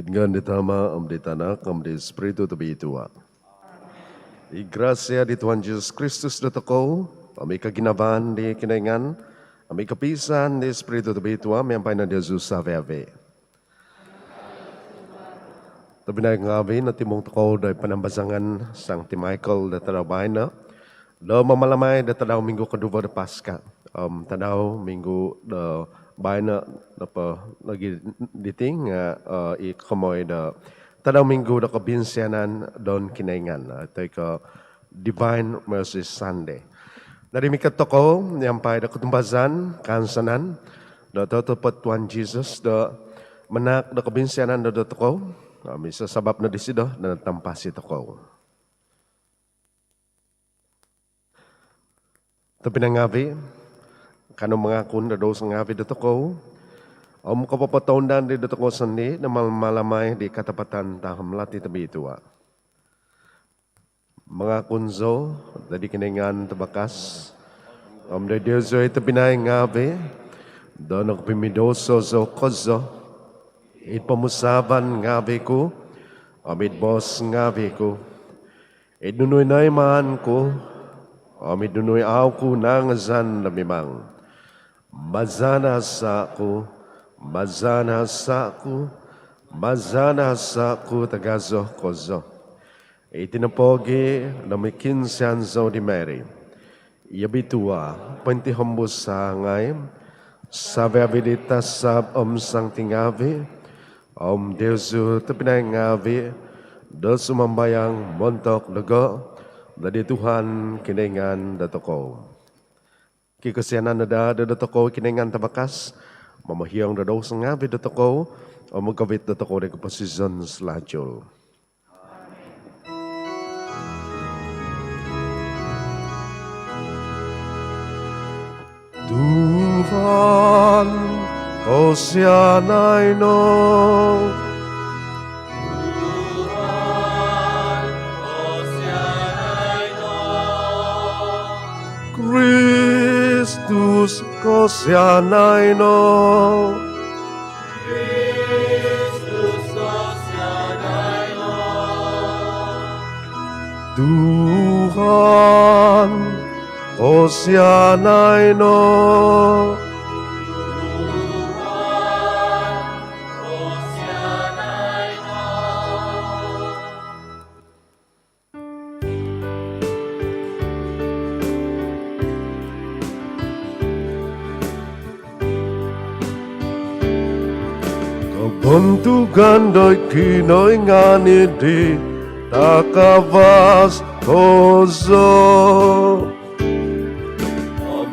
Dengan ditama di tanah di Espiritu Terbitua. Di gracia di Tuhan Yesus Kristus datang kami keginaban di kenangan, kami kepisan di Espiritu Terbitua, mempai na Jesus ave-ave. Tapi na ngabi na timong toko dari penambasangan Sang Ti Michael da tadaw baina, da mamalamay da tadaw minggu kedua da Paskah, tadaw minggu da baina da pa lagi diting i kamoy da tadaw minggu da kabinsianan don kinengan ito ka Divine Mercy Sunday. Dari mikat toko yang pai da ketumbazan kansanan da tepat Tuhan Jesus da menak da kabinsianan da toko misa sabab na disido na tampasi toko. Tapi nangabi kanu mengakun da dos ngavi da toko kapapataundan di toko seni na malamay di katapatan taham lati tabi itua. Mengakun zo dari kinengan tabakas da Diyos ay tabinay ngavi do nagpimidoso zo kozo pamusaban ngavi ko amid bos ngavi ko nunoy naiman ko amid nunoy aw ko nangazan lamimang mazana sa ko, mazana sa ko, mazana sa ko tagazo kozo. Itinapogi na may kinsiyan zo di Mary. Iabitua, pentihambos sa ngay, sabi abilitas sab sang tingavi, Deusu tapinay ngavi, do sumambayang montok lago, dadi Tuhan kinengan datoko. Kikasianan na da toko kinengan tabakas, mamahiyang da daw sa ngabi da toko, o magkabit da toko na kapasizon selajol. Tuhan, kau sianay no, Kristus ko sianay no, Kristus ko sianay no, Tuhan ko sianay no, Tuhan ko sianay no. Kabantugan do'y kinoy ngani di takavas kozo.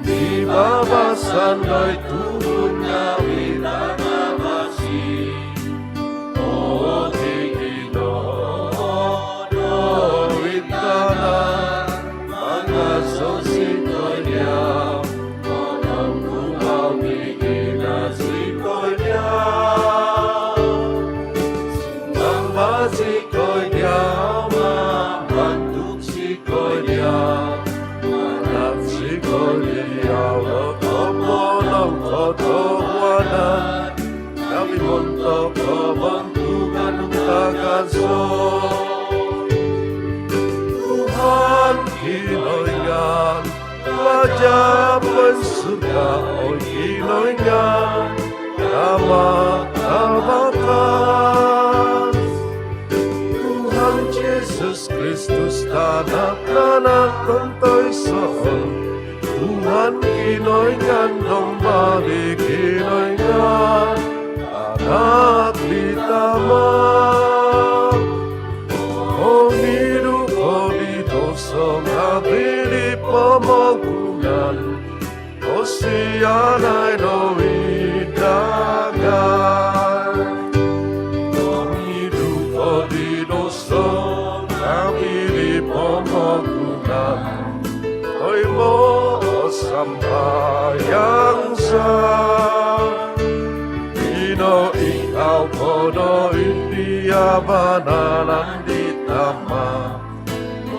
Di babasan do'y tuhun nga winamamasi. O Ginoo, do'y tanan, mga sositoy niya. Walang kuhaw iginasikoy niya. Sikoy niya, mabantuk sikoy niya. Anak sikoy niya, wakopo ng kotowanan. Kami montok kabantugan ng tagaso. Tuhan kinoyngan, lajapan surga o kinoyngan. Nama tabakan. Yesus Kristus tanak-tanak kontoy soon. Tuhan kinoyngan nombali kinoyngan anak ditama. O hidup o didoso ngabili pamagungan. O siyanay no idagan. O hidup o didoso pamagunan, oy mo sambayang sa Pino ikaw ko no indiyabanan di tama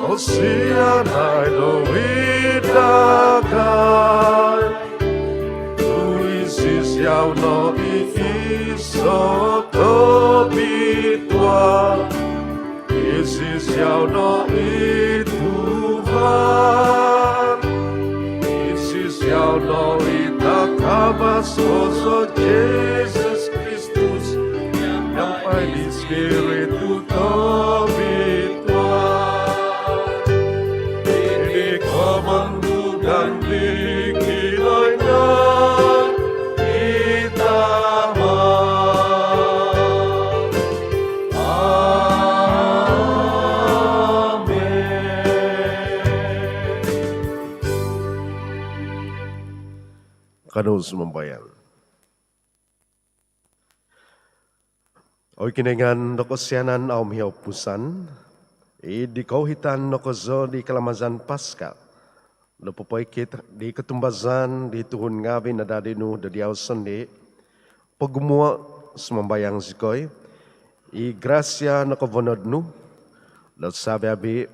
o siya na'y luwidagan tuisisyaw no iiso to Siyaw no ituhan Isisiyaw no itakabas Oso Jesus Kristus Yang pai di Spiritu Tobituan Ini kemandugan di kilainya Kanus membayang. Oy kinengan doko sianan aum hiau pusan, di kauhitan doko zo di kalamazan Paskal. Lopopoy kit di ketumbazan di tuhun ngabi na dadinu dadiaw sendi, pagumua semembayang zikoy, i gracia doko vonodnu, lot sabi abi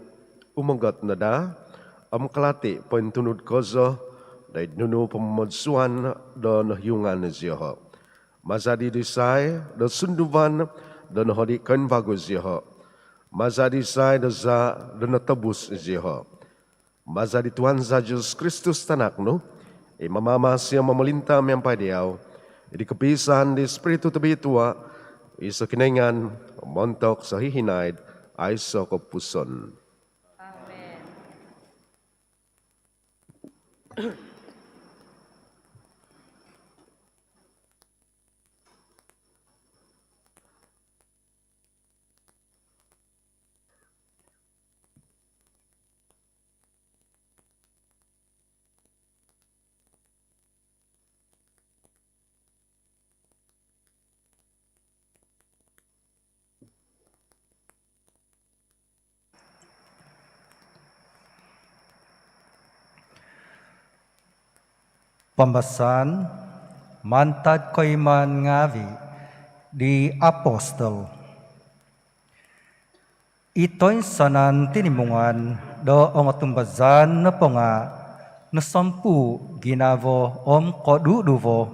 umagot nada, kelati poin tunud kozo, dahil nunu pemodsuan dan hyungan ziyaha. Mazadi disai dan sunduvan dan hodikan bagus ziyaha. Mazadi disai dan tebus ziyaha. Mazadi Tuhan Yesus Kristus tanaknu. Mamamas yang memelintah mempai diau. Di kepisahan di Spiritu tebi tua. Isa kinengan montok sahihinaid aiso kepuson. Amen. Pembahasan mantad ko iman ngavi di apostol. Ito'y sanan tinimungan do ang atumbazan na ponga na 10 ginavo koduduvo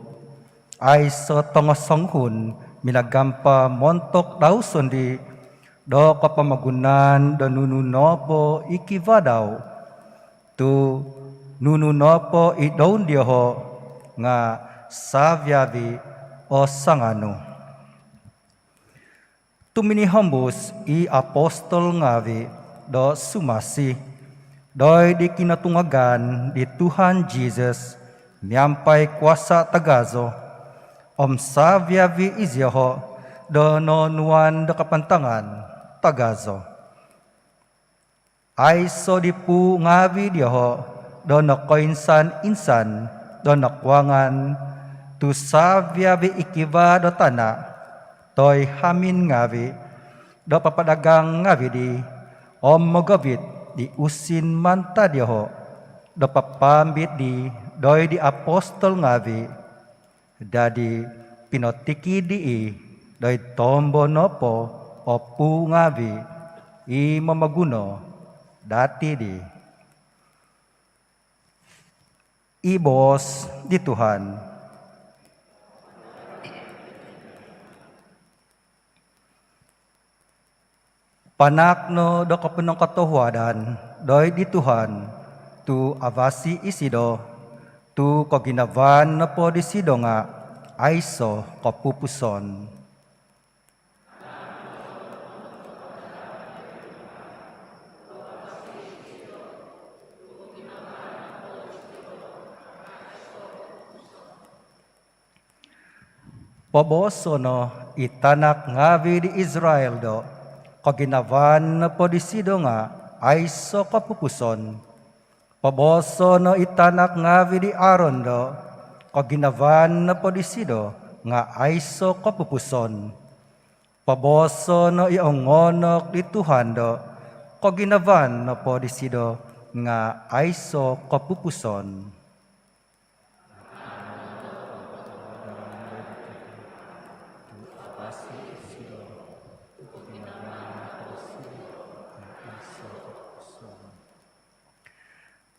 ay sa tongosanghun minagampa montok daw sundi do kapamagunan do nununopo ikivadaw tu nununopo idaun diho nga savyavi o sangano. Tuminihambus i apostol ngavi do sumasi doy di kinatungagan di Tuhan Jesus miampai kuasa tagazo savyavi izyaho do nonuan do kapantangan tagazo. Ay so di pu ngavi diho do nakoinsan-insan do nakwangan tu savyavi ikiva do tana toy hamin ngavi do papadagang ngavi di mogavit di usin manta diho do papambit di doy di apostol ngavi dadi pinotiki di doy tombo nopo opu ngavi i mamaguno dati di ibos di Tuhan. Panakno do kapunong katuhuadan doy di Tuhan tu avasi isido tu koginavan na po di sido nga aiso kapupuson. Paboso no itanak ngavi di Israel do kaginavan na po di sido nga ay so kapupuson. Paboso no itanak ngavi di Aaron do kaginavan na po di sido nga ay so kapupuson. Paboso no iongonok di Tuhan do kaginavan na po di sido nga ay so kapupuson.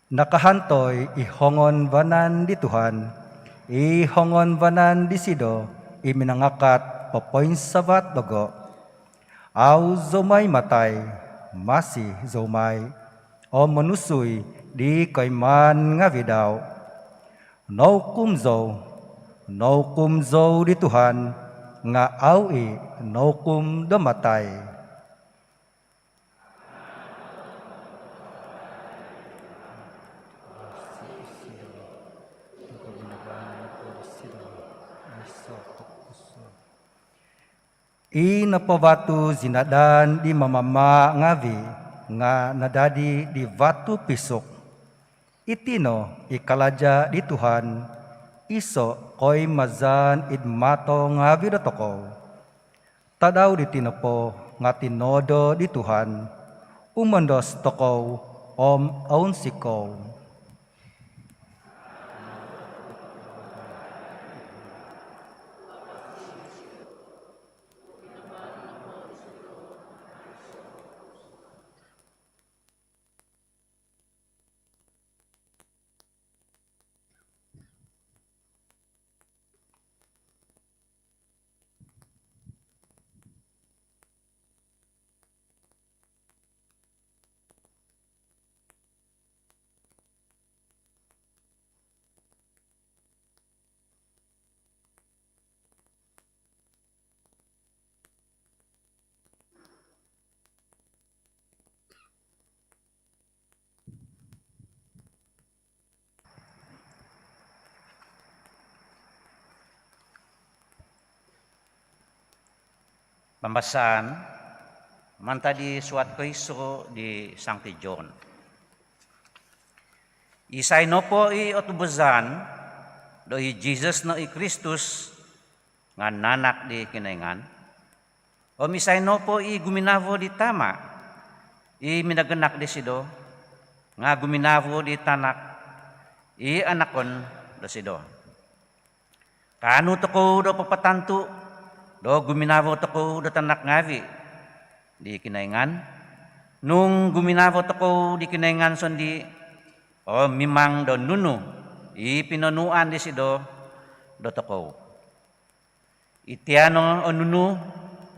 Nakahantoy ihongon vanan di Tuhan, ihongon vanan di sido, iminangakat papoin sabat dogo. Au zomay matay, masih zomai o menusui di kaiman nga vidau. No kum zo di Tuhan nga awi no kum damatay. Napabatu zinadan di mamama ngavi nga nadadi di batu pisok. Itino ikalaja di Tuhan iso koy mazan idmato ngavi dotoko. Tadaw di tinopo nga tinodo di Tuhan umandos toko om aun siko. Pembacaan manta di suat Kristo di Sankti John. Isay no po i otubuzan do i Jesus no i Kristus nga nanak di kinaingan. O misay no po i guminavo di tama i minaganak di sido nga guminavo di tanak i anakon do sido. Kanu to ko do papatantu do guminavo toko do tanak ngavi di kinaingan. Nung guminavo toko di kinaingan sondi o mimang do nunu i pinonuan di sido do toko. Itiano o nunu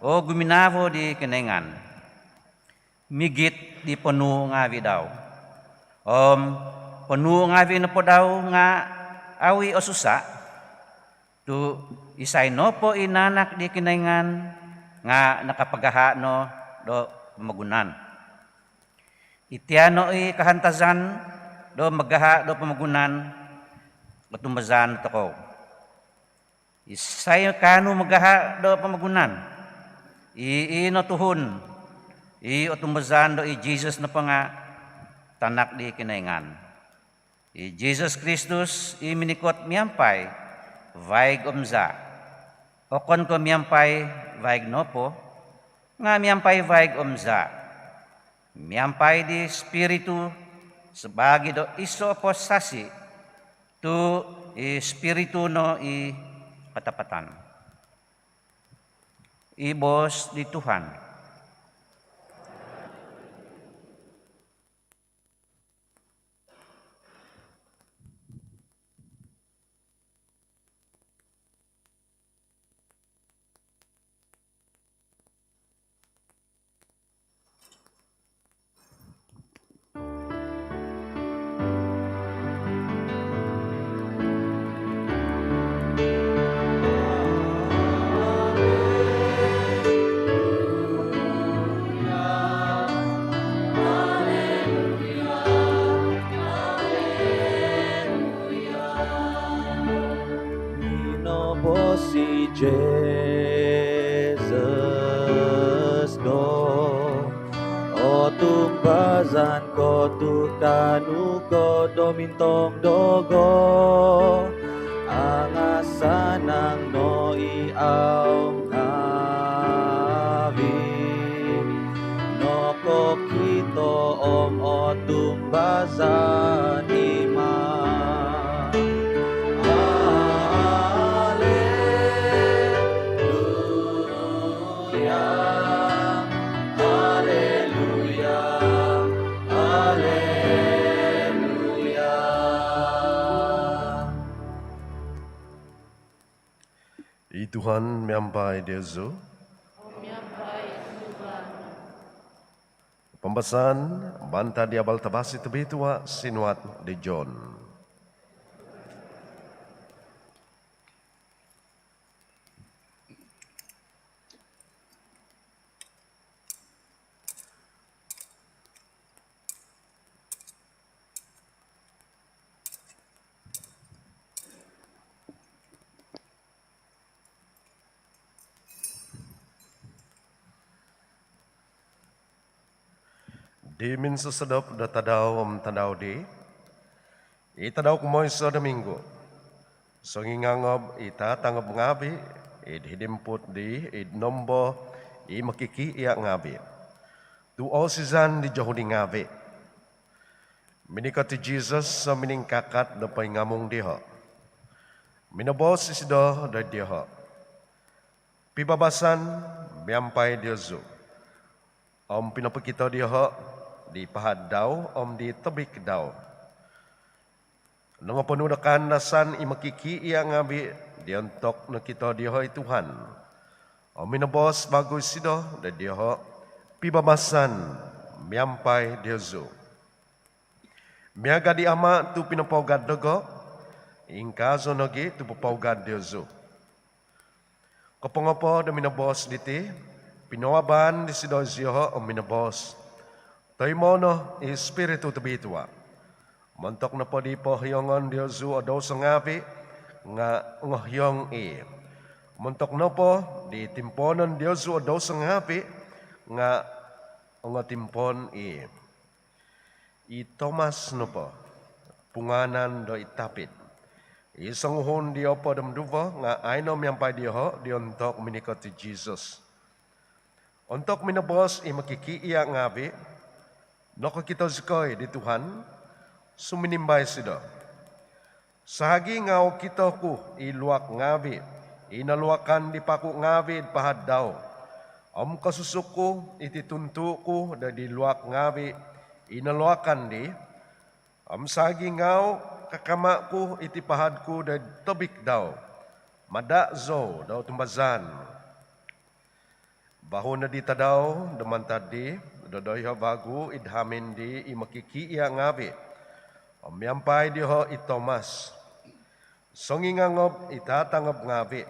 o guminavo di kinaingan. Migit di ponu ngavi daw. Ponu ngavi na po daw nga awi o susa tu isay no po inanak di kinaingan nga nakapagaha no do pamagunan. Itiano i kahantazan do magaha do pamagunan katumazan toko. Isay kanu magaha do pamagunan. Ino tuhon i otumazan do i Jesus na pa nga tanak di kinaingan. I Jesus Kristus i minikot miyampay vaig omza. Okon ko miyampay vaig nopo, nga miyampay vaig omza. Miyampay di spiritu sebagi do iso posasi tu spiritu no i katapatan. Ibos di Tuhan. Si Jesus do o tumbazan ko tu kanu ko domintong dogo ang asanang no iaw ngavi no ko kito o tumbazan ima. Tuhan miampai Dezo. Ketumbasan, banta di abal tabasi tebitua, sinuat di John. Di min sesedap da tadau tadau di, tadau kumoy sa Domingo. So ngingangob ita tanggap ngabi, hidimput di, nombo, makiki iya ngabi. Tuo sizan di jahudi ngabi. Minikati Jesus sa miningkakat da pay ngamong diha. Minabos isido da diha. Pibabasan, biyampay diyazu. Pinapakita diha, di pahad daw, di tebik daw. Nang penudakan nasan imakiki iya ngabi, diantok na kita diha Tuhan. Minabos bagus sido, da diha, pibabasan, miampai diazu. Miaga di ama tu pinapawgad dago, ingkazo nagi tu papawgad diazu. Kapangapo da minabos diti, pinawaban di sido ziho minabos. Tayo mo no, espiritu tabitua. Mantok na po di po hiyongon diazu o daw sa ngabi, nga ngahyong Mantok na po, di timponan diazu o daw sa ngabi, nga timpon Thomas no po, punganan do itapit. Isang uhon diyo po damduvo, nga ayno miyampay diyo, diontok minikot ti Jesus. Untuk minabos makikiiya ngabi, nakakita sikoy di Tuhan, suminimbay sido. Sagi ngaw kita ko iluak ngabi, inaluakan di paku ngabi pahad daw. Kasusuko itituntu ko da di luak ngabi, inaluakan di. Sagi ngaw kakama ko itipahad ko da tobik daw. Madazo daw tumbazan. Baho na di tadaw, damantad di, dodoy bagu, idhamin di, imakikiya ngabi. Miyampay di ho Thomas. Songingangob, itatangab ngabi.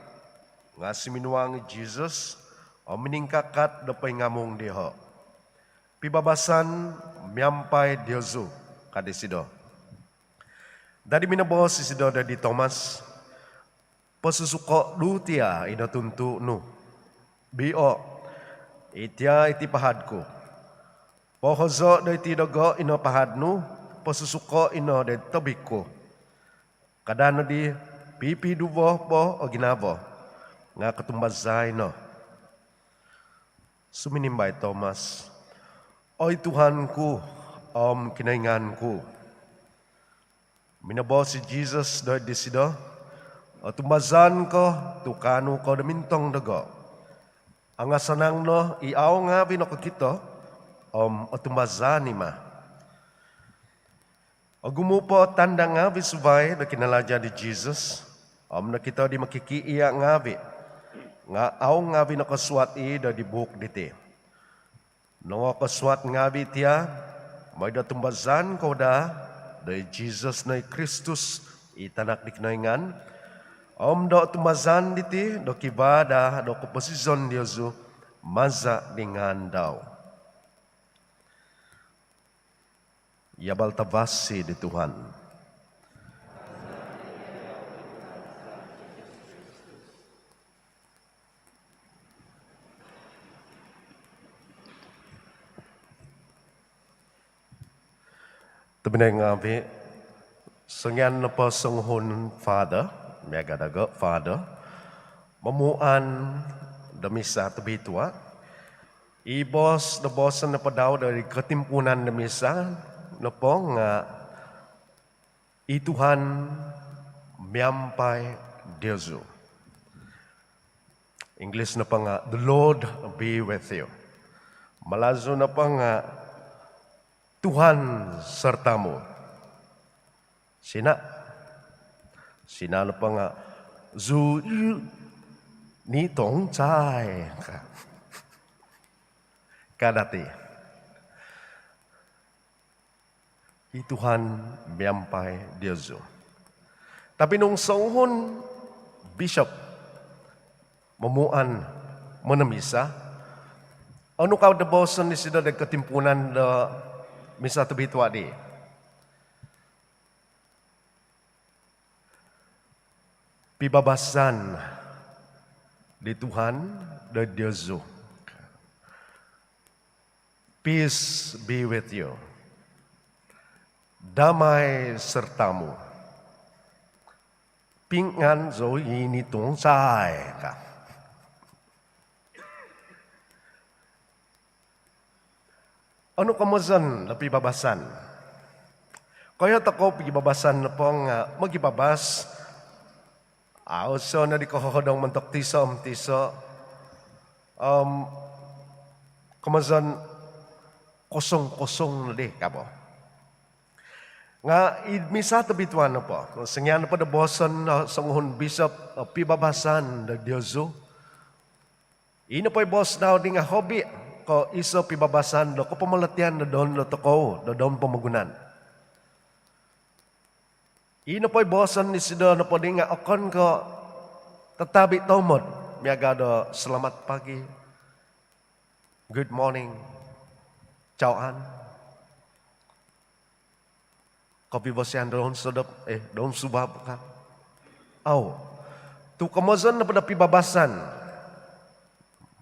Nga siminuang Jesus, miningkakat dapay ngamong di ho. Pibabasan, miyampay diyozu, kadisido. Dari minabos isido di Thomas, pasusuko lutia inatuntu no. Bio, itya iti pahad ko. Pohozo da iti dago ino pahad no, pasusuko ino da tobik ko. Kadano di pipi dubo po o ginabo, nga katumbazay no. Suminimbay Thomas, oy Tuhan ko, kinaingan ko. Minabos si Jesus da disido, o tumbazan ko, tukano ko damintong dago. Ang asanang no, iaw nga binakakito, otumazani ma. O gumupo tanda nga bisubay na kinalaja di Jesus, nakita di makikiiya nga bi, nga aw nga binakaswat da di buhok diti. Nung kaswat nga bi tiya, may datumbazan ko da Jesus na Kristus, itanak di kinaingan, do tumazan diti, do kibada, do komposisyon diyozu, maza dengan daw. Yabal tabasi di Tuhan. Tebeneng ngabi, sengyan na po senghun Father, megadaga Father, mamuan damisa tabitua, ibos na bosan na padaw dari ketimpunan damisa, na po nga ituhan miyampay Diyosu. English na pa nga, the Lord be with you. Malazo na pa nga, Tuhan sertamu. Sina na pa nga, zu ni tong cai. Kadati. I Tuhan miyampai Diyos. Tapi nung songhon bishop mamuan menamisa, ano ka da boson ni sida da ketimpunan da misa tebitwa di. Pibabasan di Tuhan da Diyos. Peace be with you. Damai sertamu. Pingan zo ini tung sai ka. Ano kamazan na pibabasan? Kaya tako pibabasan na pong magibabas. So na di ko hodong mantok tiso. Kamazan kosong-kosong na di kabo. Nga misa tabituan na po. Sangyan na po na boson na sanguhon bishop pibabasan na Diyoso. Ino po'y boss na di nga hobby ko iso pibabasan do ko pamalatian na doon na toko, na doon pamagunan. Ino po'y boson ni sido na po di nga akon ko tatabi tomod. Miyaga do selamat pagi. Good morning. Chawaan. Kopi bosian doon sodop, doon subab ka. Tu kamazan na pada pibabasan.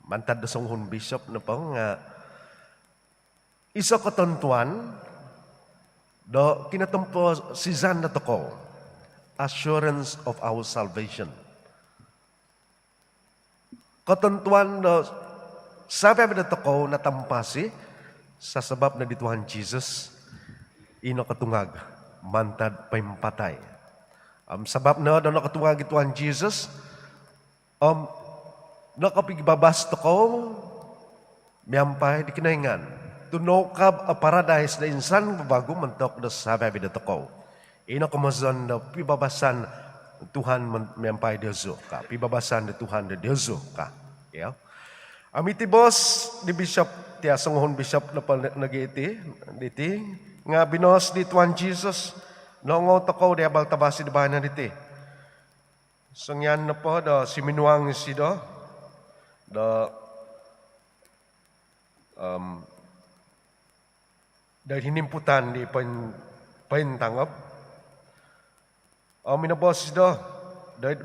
Mantad da songhon bishop na pang isa ketentuan do kinatempo sizan na toko. Assurance of our salvation. Ketentuan do sabi na toko na tampasi sa sebab na di Tuhan Jesus ino katungag mantad paimpatay. Sebab na do nakatungag di Tuhan Jesus nakapigbabas to ko miyampay di kinaingan to know kab a paradise na insan bago mantok na sabi to ko. Ino kamazon na pibabasan Tuhan miyampay Diyoso ka. Pibabasan na Tuhan na Diyoso ka. Yeah. Amiti boss di bishop tiya sanguhon bishop na nag-iiti diti nga binos di Tuhan Jesus nongo toko di abal tabasi di bahanan diti. Sangyan na po do siminuang sido do dahil hinimputan di paintangap minabos do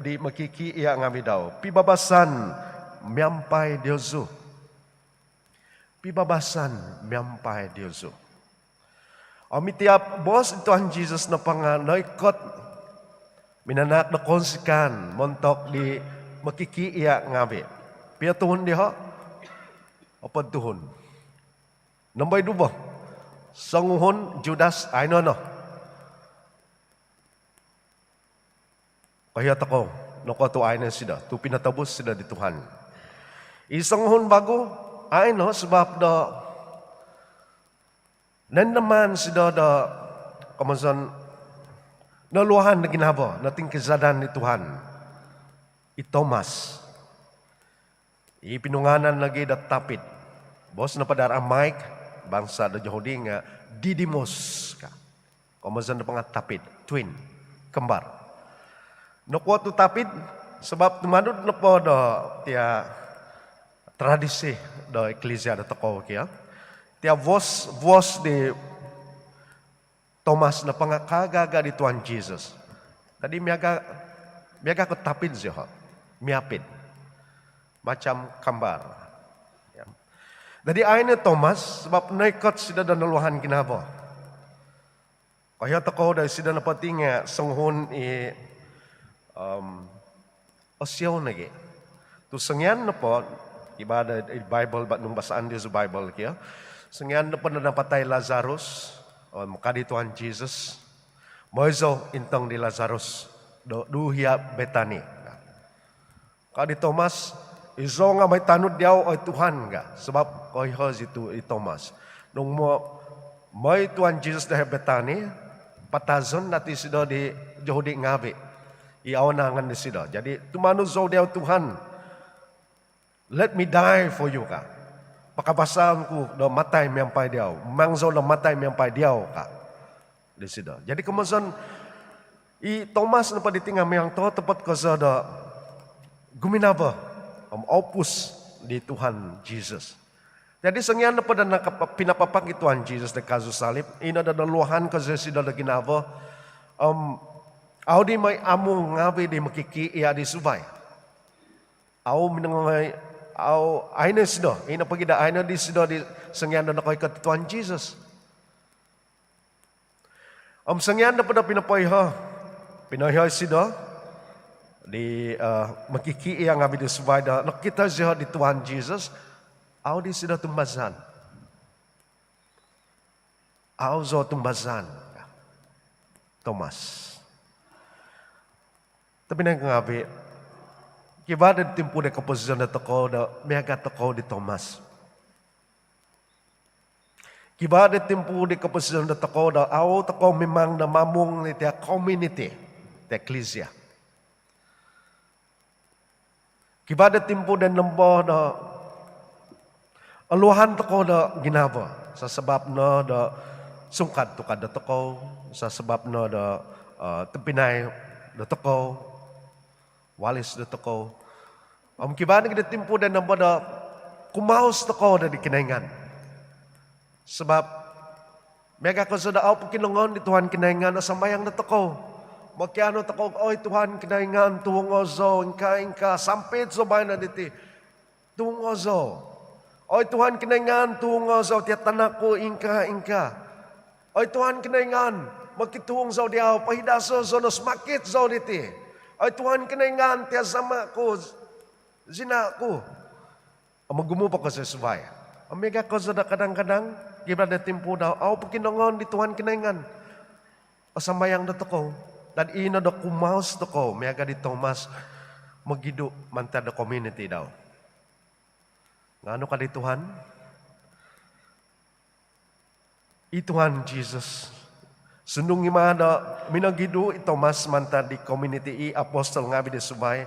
di makikiiya ngami daw pibabasan miyampay Diyoso. Pibabasan miyampay Diyoso. Mitiap bos Tuhan Jesus na panganoykot minanak na konsikan montok di makikiiya ngabi. Pia tuhon di ho? Apad tuhon? Nambay duba? Sanguhon Judas ay no. Kaya tako, nakuha ay na sila. Tu pinatabos sila di Tuhan. Isang hon bago, ay no, sebab da nan naman sila da kamazan naluhan na ginaba, nating kizadan ni Tuhan. I Thomas. Ipinunganan lagi da tapit. Bos na padar Mike, bangsa da Yahudi nga Didymos ka. Kamazan na pangatapit, twin, kembar. Nakuha tu tapit, sebab tumanod na po da tiya tradisi do eklesia da toko kia. Tia vos di Thomas na pangakagaga di Tuhan Jesus. Tadi miaga ko tapid siya ho. Miapid. Macam kambar. Ya. Jadi ayon ni Thomas sebab naikot sida dan naluhan kinabo. Kaya toko da sida na patinga sanghon osyaw nagi. Tu sangyan na po ibadah Bible bat nung basaan dia sa Bible kia. Sangyan na po na napatay Lazarus maka di Tuhan Jesus. Moizo intong di Lazarus duhia Betani. Kadi Thomas izo nga may tanod diaw ay Tuhan nga sebab koy hoz itu Thomas. Nung may Tuhan Jesus di Betani patazon nati sido di Yahudi ngabi. Iawanangan ni sido. Jadi tumano zo diaw Tuhan. Let me die for you ka. Pakabasaan ko do matay miyampay diaw. Mangzo do matay miyampay diaw ka. di situ. Jadi kemudian Thomas na paditinga yang to tepat ko sa guminaba opus di Tuhan Jesus. Jadi sengyan na pada pinapapak Tuhan Jesus de kasus salib, ina da luahan ko sa sida da ginaba, di may among ngabi di makiki iya di subay. Minangay, ay na sida, ina pagida ay na di sida di sengyan na ko'y kat Tuhan Jesus. Sengyan na pada pinapayha, pinayha sida, di makiki iya ngabi di subay da, nakita siya di Tuhan Jesus, di sida tumbasan. Zo tumbasan. Thomas. Tapi nang ngabi, kiba da timpo de kaposisyon na toko da mega toko di Thomas. Kiba da timpo de kaposisyon na toko da toko memang na mamung ni tia community, tia ecclesia. Kiba da timpo da nambo da aluhan toko da ginaba sa sebab na da sungkad tukad da toko, sa sebab na da tepinay da toko, walis da toko. Kiba na timpo da nambo da kumaos toko da di kinaingan. Sebab mega ko sa daaw kinungon di Tuhan kinaingan na samayang na toko. Makiano toko, oy Tuhan kinaingan tungo zo, inka sampit zo bay na diti. Tungo zo. Oy Tuhan kinaingan tungo zo tiat tanak ko inka. Oy Tuhan kinaingan makituong zo diaw pahidaso zo nos makit zo diti. Oy Tuhan kinaingan tiat sama ko zina ko. Magumupa ko sa subay. Amiga ko sa kadang-kadang gibra da timpo daw pakinongon di Tuhan kinaingan. Asamayang da toko. Dan ina da kumaus toko miaga di Thomas magidu manta da community daw. Ngano ka di Tuhan? Tuhan Jesus. Sundung imada minagidu Thomas manta di community apostol ngabi di subay.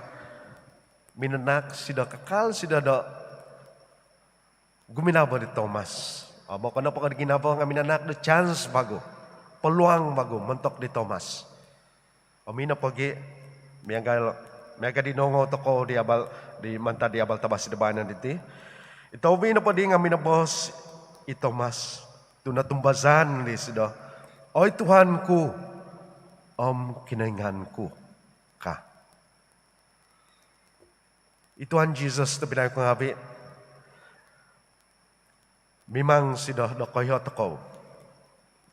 Minanak sida kekal sida da guminaba di Thomas. Baka na pa ginaba nga minanak da chance bago. Peluang bago mentok di Thomas. Amina pagi miaga dinongo toko di abal di manta di abal tabas di banan diti. Ito na pa di nga minabos Thomas. Tunatumbazan di sida. Oy Tuhan ku, kinaingan ku ka. Tuhan Jesus na pinay ko ngabi. Mimang sida na kayo toko.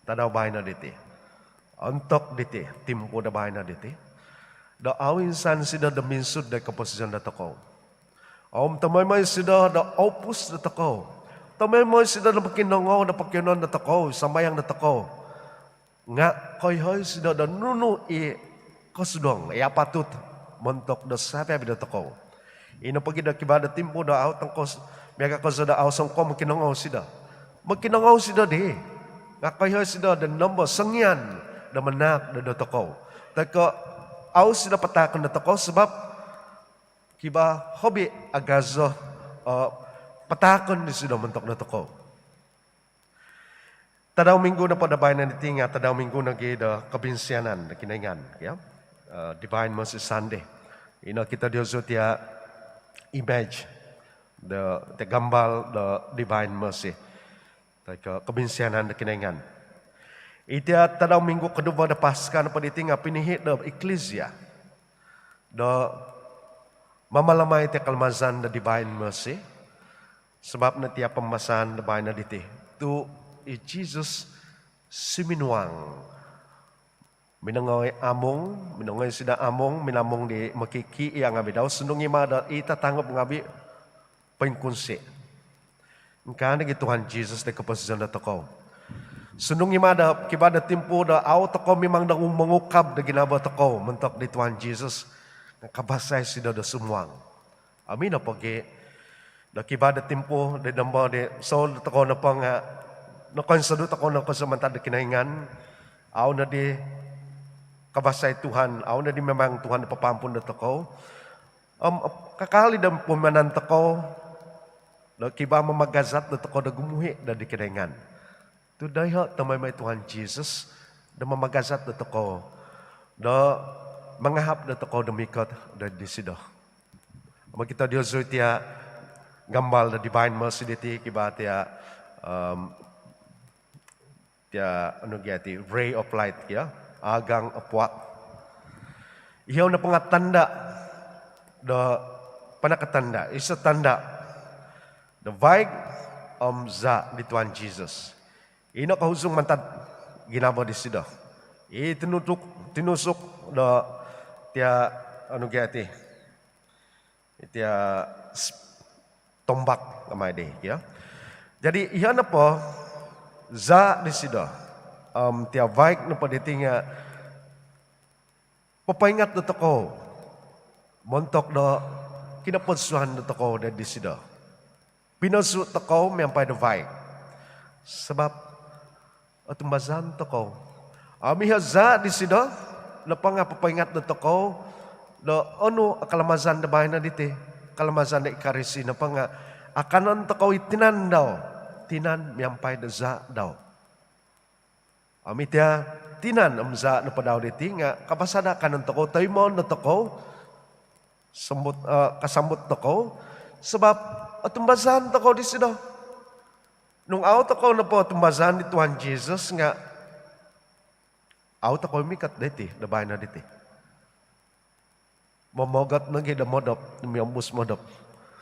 Tadaw bahay na diti. Antok diti, timpo da bahay na diti. Da awin san sida da minsud da kaposisyon da toko. Tamay may sida da opus da toko. Tamay may sida da pakinongo da pakinon da toko, samayang da toko. Nga koy sida da nunu kosudong, patut montok da sabi da toko. Ino pagi da kibada timpo da aw tangkos, mega ko da aw sangko makinongo sida. Makinongo sida di. Nga koy sida da number sangyan da manak da toko. Taka aw sida patakon da toko sebab kiba hobi agazo patakon di sida mentok da toko. Tadaw minggu na padabay na nitinga, tadaw minggu na gida kabinsianan na kinaingan. Yeah? Divine Mercy Sunday. Ino kita dioso tia image, the gambal, the Divine Mercy. Kabinsianan na kinaingan. Ita tadaw minggu kedua da Paskah na paditinga pinihit da Ecclesia. Da mamalamay tia kalmazan da Divine Mercy. Sebab na tia pemasan da bahay na diti. Tu Jesus siminuang. Minangoy among, minangoy sida among, minamong di makiki iya ngabi daw. Sundong ima da itatanggap ngabi pengkunsi. Ngkana gi Tuhan Jesus da kaposisyon da toko. Sundong ima da kibada timpo da aw toko memang da mangukab da ginaba toko mentok di Tuhan Jesus. Kabasay sida da sumuang. Amin na pagi. Da kibada timpo da damba di sol toko na pang nakonsadot ako na kasamantad da kinaingan. Aw na di kabasay Tuhan. Aw na di memang Tuhan napapampun da toko. Kakali da pumanan toko. Da kiba mamagazat da toko da gumuhi da di kinaingan. Tudayha tamay may Tuhan Jesus da mamagazat da toko, da mangahap da toko demikot da disido. Ama kita Dios tia gambal da divine mercy diti kiba tia tia ano giati ray of light ya agang apwa. Iyaw na pangatanda da panakatanda isa tanda the vaig za di Tuhan Jesus. Ino kahusong mantad ginabo di sida. Tinusok da tia ano giati tia tombak kamay de ya. Jadi iya na po za di sida. Tia vaig na po ditinga papaingat na toko montok na kinapunsuhan na toko na di sida. Pinasu toko miyampay na vaig. Sebab atumbazan toko. Mihaza di sida na papaingat na toko na ano kalamazan na bahay na diti. Kalamazan na ikarisi na panga akanon toko itinan daw. Tinan miyampay na za daw. Amitya tinan amza na padaw diti nga kapasada kanon toko taymon na toko kasambot toko sebab atumbazan toko di sida. Nung aw toko na po atumbazan ni Tuhan Jesus nga aw toko mikat diti dabay na diti. Momogat na gid modop miyambus modop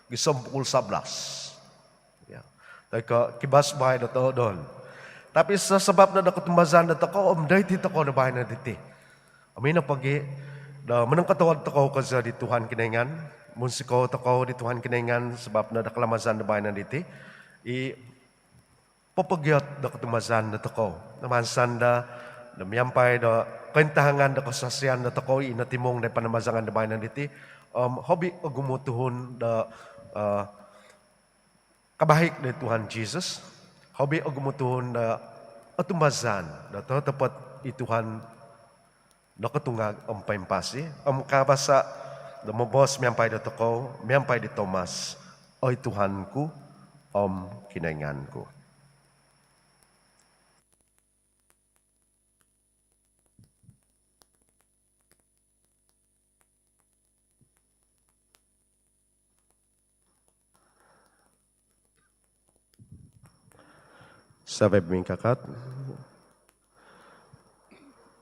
gisampul 11. Ya. Tayo kibas bahay na to doon. Tapi sa sebab na nakutumbazan na toko diti toko na bahay na diti. Amin na pagi da menang katawad toko kaza di Tuhan kinaingan. Munsiko toko di Tuhan kinaingan sebab na kalamazan na bahay na diti. Papagyat da kutumazan na toko. Namansan da miyampay da kaintahangan da kasasiyan na toko inatimong da panamazangan da bahay na diti. Hobi agumutuhon da kabahik da Tuhan Jesus. Hobi agumutuhon da atumbazan da tepat ituhan nakatungag ang paimpasi. Ang kabasa da mabos miyampay da toko, miyampay di Thomas. Oy Tuhanku, kinainganku. Sabay ming kakat.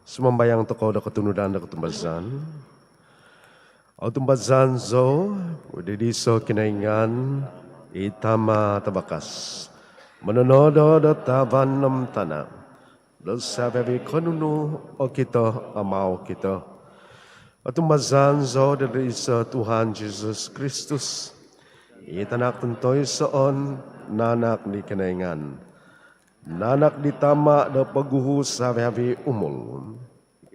Sumambayang toko da katunudan da katumbazan. O tumbazan zo, udidiso kinaingan, itama tabakas. Manonodo da taban nam tanah. Do sabay kanunu o kito amaw kito. O tumbazan zo dari sa Tuhan Jesus Kristus. Itanak tuntoy soon nanak di kinaingan. Nanak ditama da paguhu sabi umul.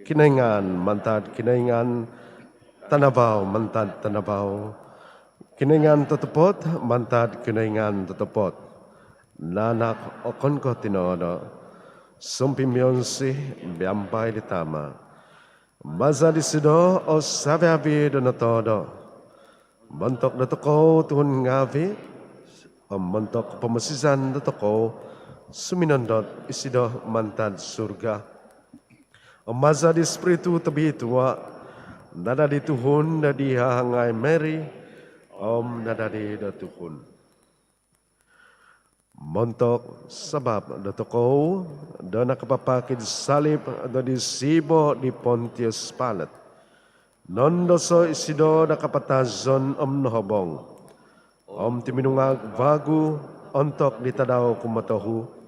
Kinaingan mantad kinaingan tanabaw mantad tanabaw. Kinaingan tetepot mantad kinaingan tetepot. Nanak okon ko tinodo. Sumpimyon si biampay ditama. Maza disido o sabi do natodo. Montok na toko tuhun ngavi. O montok pamasizan na toko. Suminondot isido mantad surga. Maza di spiritu tabi tua. Nada di tuhun na di hangay Mary. Nada di da tuhun. Montok sabab da toko. Da nakapapakid salib da di sibo di Pontius Pilate. Nondoso isido nakapatazon nahobong. Timinungag vagu. Ontok ditadaw kumatohu.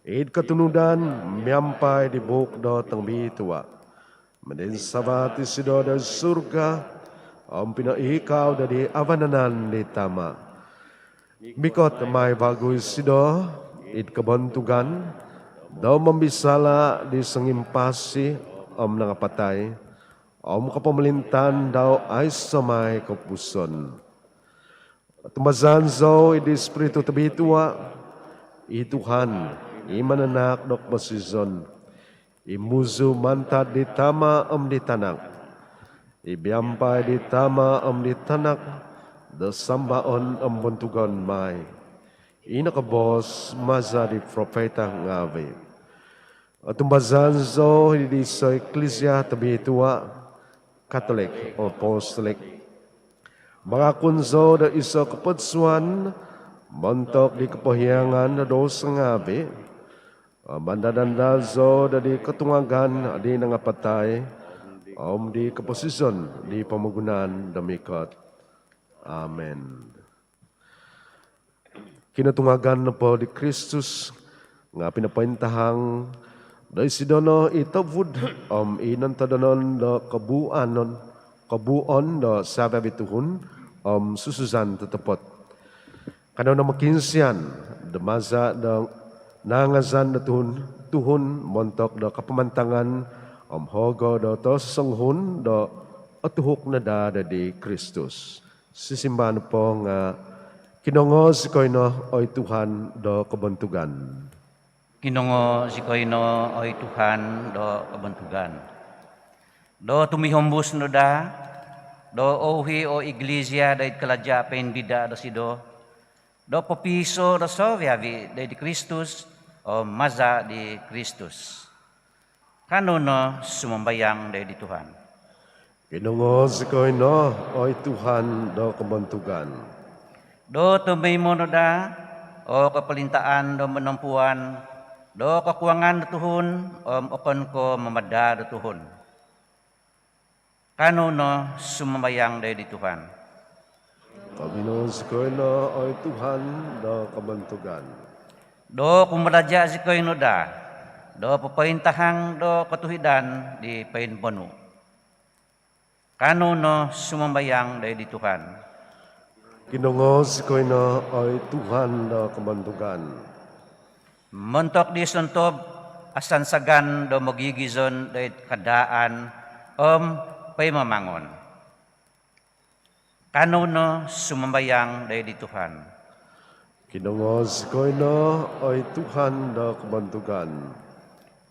Id katunudan, miyampay di buk do tang bitua. Madin sabat isido da surga, pinaikaw da di avananan di tama. Mikot may bago isido, id kabantugan, daw mambisala di sangimpasi, nangapatay, kapamalintan daw ay samay kapuson. Tumazan zo, id espiritu tabitua, ituhan, imananak dok basizon. Imuzu mantad di tama di tanak. Ibiampay di tama di tanak. Dasambaon buntugan may. Inakabos maza di propeta ngawi. Tumbazan zo di sa Ecclesia tabi tua Katolik o Apostolik. Mga kunzo da isa kapatsuan montok di kepahiangan da dosa ngabi. Bandadanda zo da di ketungagan di nangapatay di keposisyon di pamagunan damikot. Amen. Kinatungagan na po di Kristus nga pinapaintahang dahil si dono itabud inan tadanon do kabuon do sabi bituhun susuzan tetepot. Kano na makinsian demaza do nangazan do tuhun montok do kapamantangan hogo do to sanghun do atuhok na dada di Kristus. Sisimbahan po nga kinongos ko ino oy Tuhan do kabantugan. Kinungo si Koino oy Tuhan do kabantugan. Do tumihumbus no da, do ohi o iglesia da kaladya bida do sido, do popiso do sovyavi da di Kristus o maza di Kristus. Kanono sumambayang da di Tuhan. Kinongos ko ino oy Tuhan do kabantugan. Do tumimo no da, o kapalintaan do menampuan, do kakuangan do tuhun, open ko mamada do tuhun. Kano no sumamayang day di Tuhan. Kabinos ko ino oy Tuhan do kabantugan. Do kumadaja si koy no da, do papaintahang do katuhidan di pain bonu. Kano no sumamayang day di Tuhan. Kinongos ko ino oy Tuhan do kabantugan. Montok di suntob asan sagan do magigizon do kadaan pay mamangon. Kano no sumambayang day di Tuhan. Kinongos ko ino oy Tuhan do kabantugan.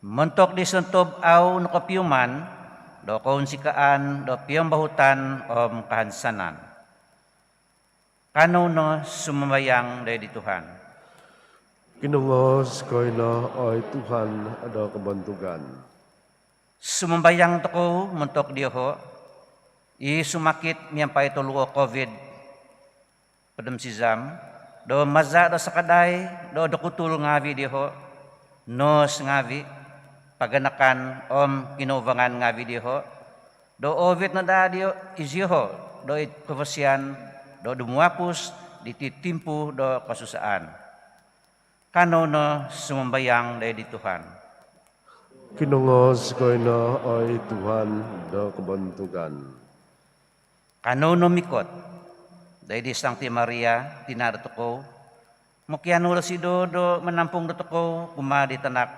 Montok di suntob aw nakapiyuman do kaunsikaan do piyang bahutan kahansanan. Kano no sumambayang day di Tuhan. Kinongos ko ino oy Tuhan do kabantugan. Sumambayang toko montok diho, sumakit miyampay tuluo COVID, padam sizam, do maza do sakaday, do dokutul ngavi diho, nos ngavi, paganakan kinovangan ngavi diho, do ovid na da diho, izyo, do itkavasyan, do dumuapus, dititimpu do kasusaan. Kano no sumambayang day di Tuhan. Kinongos ko ino oy Tuhan do kabantugan. Kano no mikot, day di Sancti Maria, tinarato ko, mukiano si do menampung do ko, kumadi tanak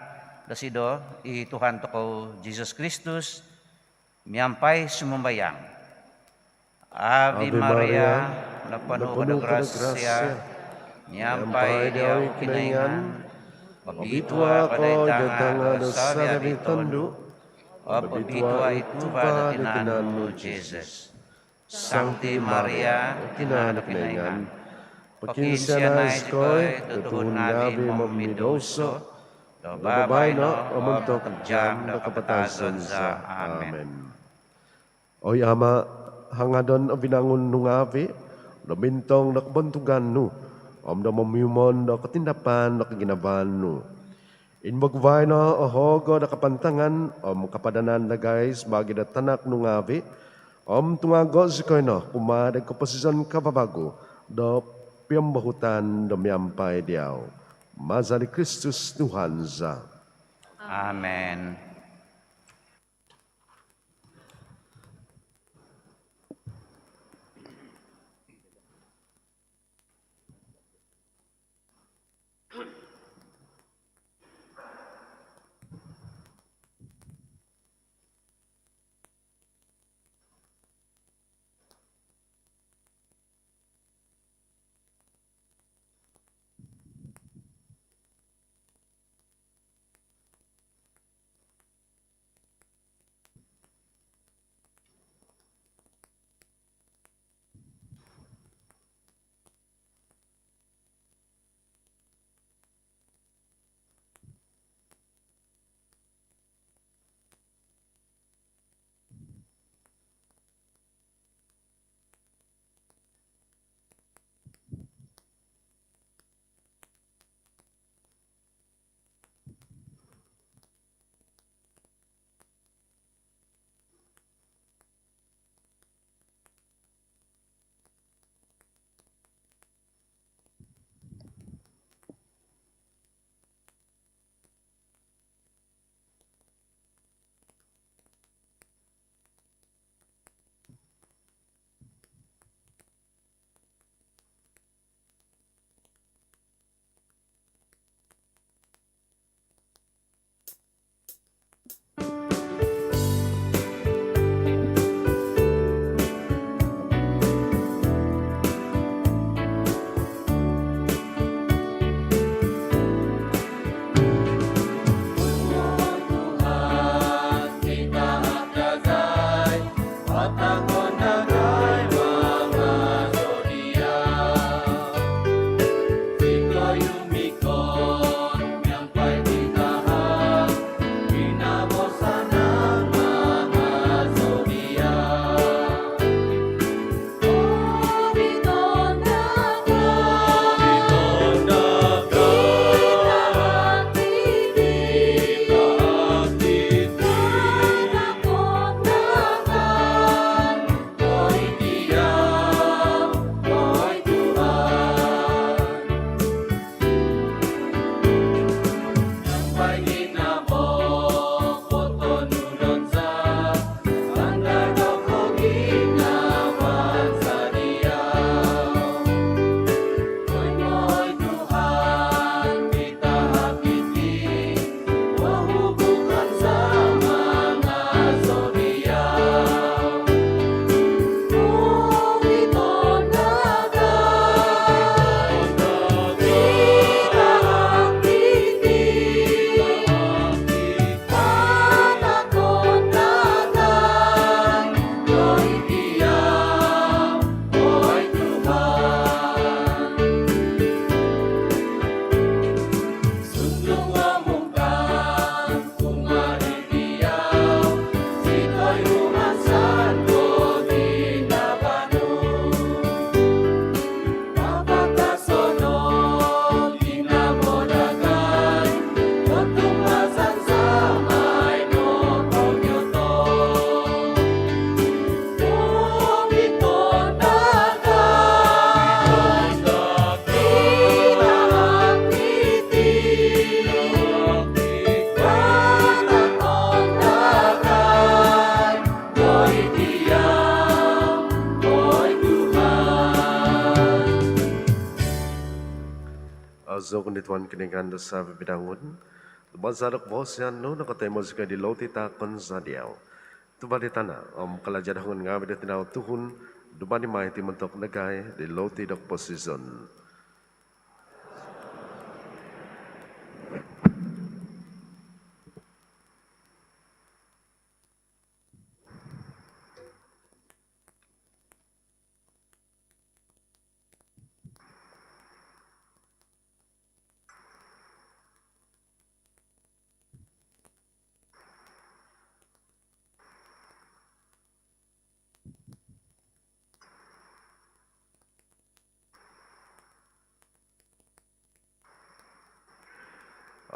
do si do, Tuhan to ko, Jesus Kristus, miyampay sumambayang. Ave Maria, napuno ka ng grasya, niyampay diyaw kinaingan, mabitwa kadaytanga do sabi tondo, o pabitwa ito pa tinan mo Jesus. Sancti Maria, tinan kinaingan, pakinsya na iskoy, tutuhon nabi mamidoso, do babay no, umuntok jam do kapatasan sa Amen. Oy Ama, hangadon o binangon nungavi, labintong nakabantugan no, da mamimon da katindapan da kaginaban no. Inbagvay na ahogo da kapantangan, kapadanan na guys, bagi da tanak nungavi, tungago si koy no, kumadag kaposisyon kababago, da piyambahutan da miyampay diyaw. Maza ni Kristus Tuhan za. Amen. Azo kundi tuan kiningan da sa bidangun. Mazarak bos yan no nakatay mo sika di loti ta kon sa diaw. Tubali tana kalajad hangun nga bida tinaw tuhun dubani may timantok nagay di loti dak posisyon.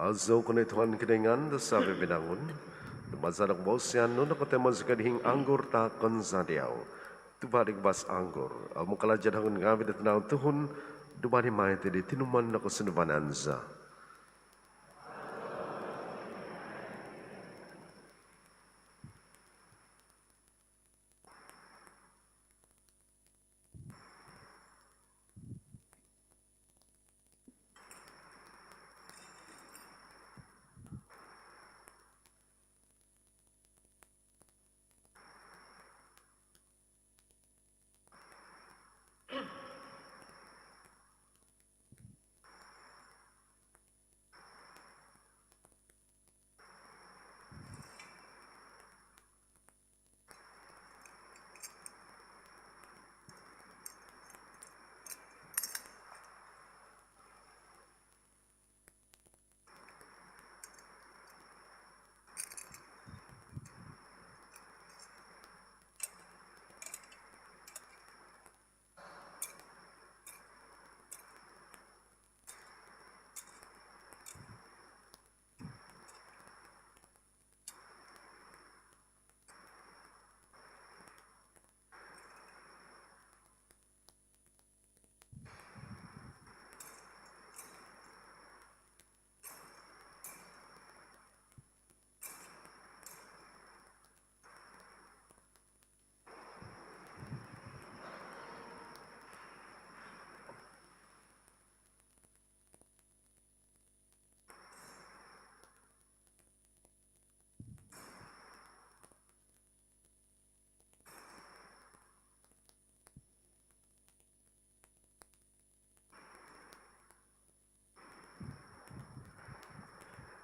Azo kunay tuan kiningan da sa bidangun. Mazarak bos yan no nakatay mo sika dihing anggur ta kon sa diaw. Tubalik bas anggur. Kalajad hangun nga bida tinaw tuhun dubani may di tinuman na kusunubananza.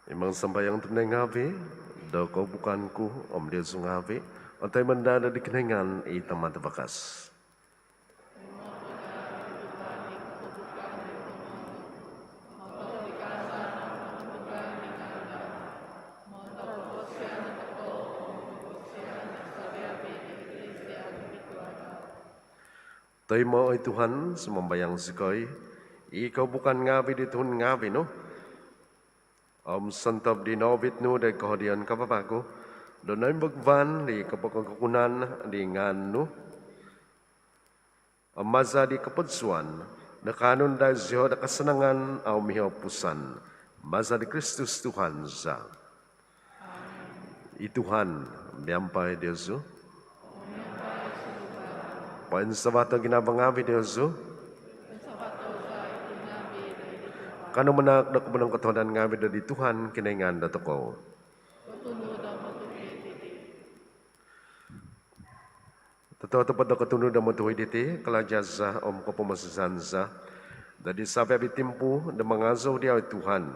Imang sambayang tunay ngavi, daw ko bukan ku om dia sungavi, antay mandada di kinengan itaman tabakas. Tay mo ay Tuhan, sumambayang sikoy, ikaw bukan ngavi di Tuhan ngavi no? Santab di novit no day kahadian kapapago, doon ay magvan di kapagkakunan di ngan no? Maza di kapadsuan, na kanon dahil siya na kasanangan au mihaw pusan, maza di Kristus Tuhan sa. Ituhan, biyampay Diyoso. Pain sa bato ginabangabi Diyoso. Kano manak na kumanang katonan nga di Tuhan kinaingan na ko. Totoo tapad na katunod na matuhoy diti, kalajasa om ko pumasasansa. Dadi sabi abi timpo na mga zo di ay Tuhan.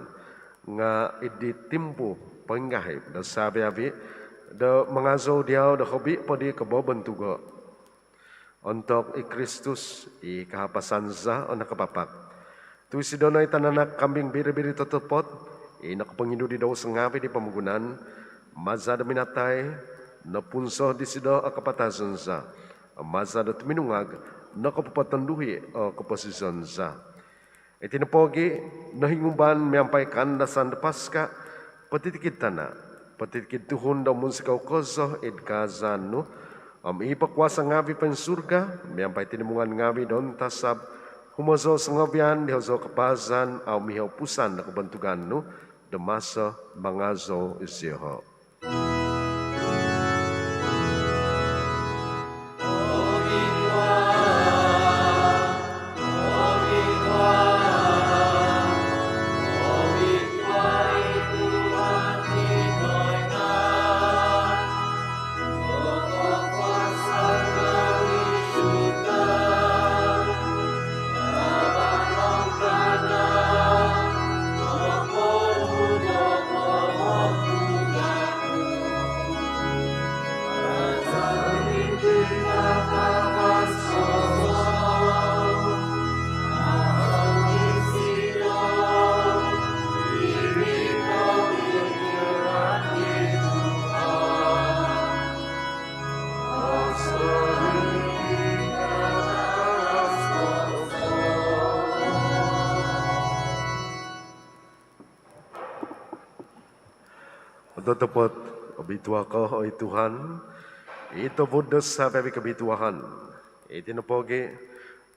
Nga idi timpo panggahip. Da sabi abi, da mga zo di ay da kabi pa di kababantuga. Untuk Kristus ikahapasansa o nakapapak. Tuwi si Donay tananak kambing biri-biri totopot, nakapangindo di daw sa ngapi di pamugunan, mazada minatay, napunso di si daw akapatasan sa, mazada tuminungag, nakapapatanduhi o kaposisyon sa. Itinapogi, nahingumban miyampay kandasan da paska, patitikid tana, patitikid tuhon daw mun si kaukoso, idkazan no, ipakwasa ngapi pan surga, miyampay tinimungan ngapi doon tasab, humazo sa ngabian, dihazo kapazan, au mihaw pusan na kabantugan no, damasa mangazo isiho. totopot obitua ko oy Tuhan, ito budos sa babi kabituahan. Iti napogi,